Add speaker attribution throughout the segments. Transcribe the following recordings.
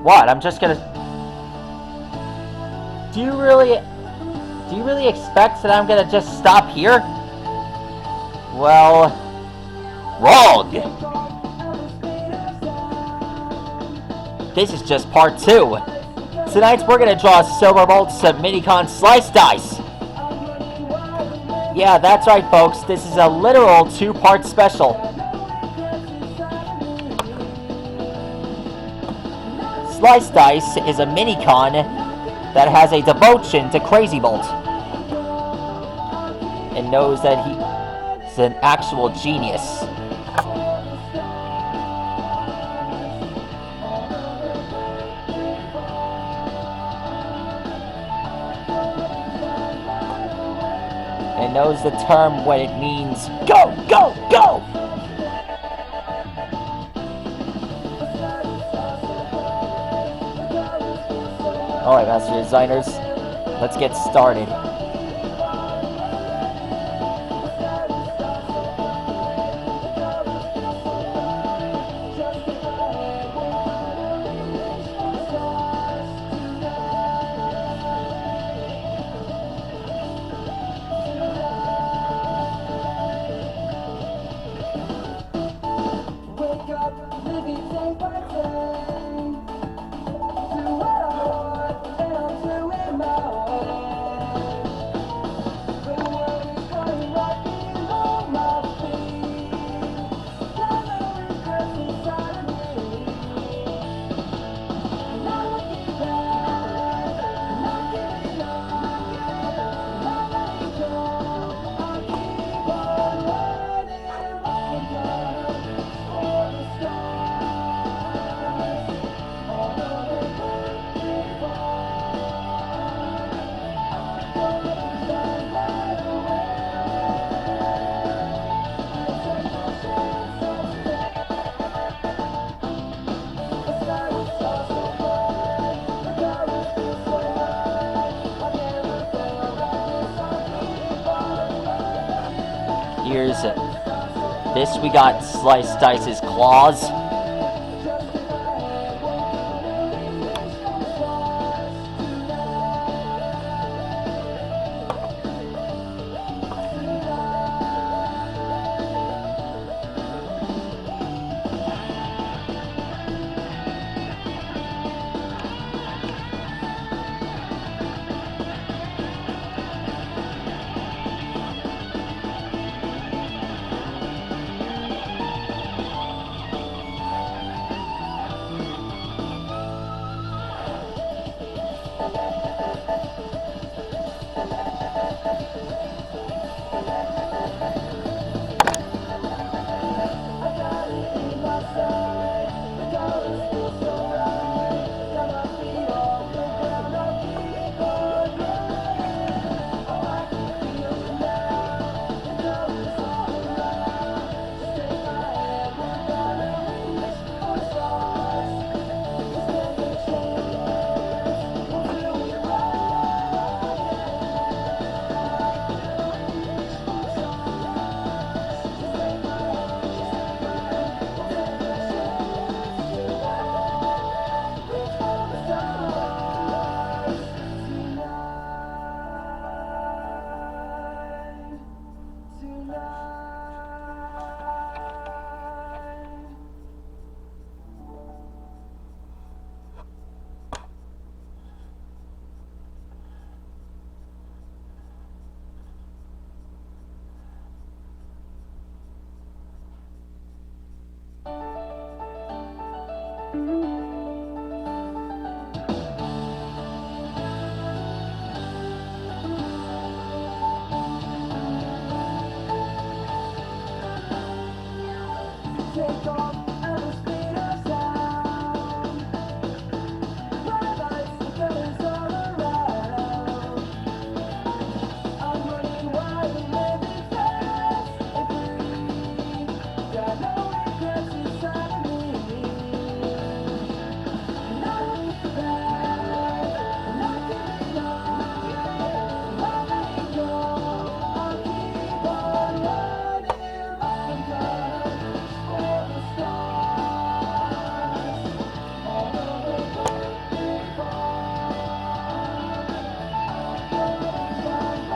Speaker 1: What? I'm just gonna... Do you really expect that I'm gonna just stop here? Well... Wrong! This is just part 2. Tonight we're gonna draw Silver Bolt's Minicon Slice Dice. Yeah, that's right, folks. This is a literal 2-part special. Slice Dice is a Minicon that has a devotion to CRAZYBOLT and knows that he's an actual genius. And knows the term when it means go, go, go! Alright, Master Designers, let's get started. Here's this. We got SLICEDICE's claws.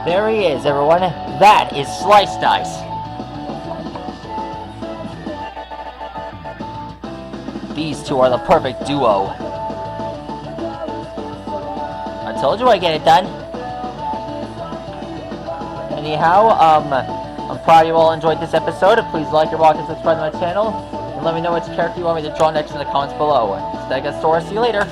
Speaker 1: There he is, everyone. That is SLICEDICE. These two are the perfect duo. I told you I'd get it done. Anyhow, I'm proud you all enjoyed this episode. Please like and and subscribe to my channel. And let me know which character you want me to draw next in the comments below. Stegosaurus, see you later.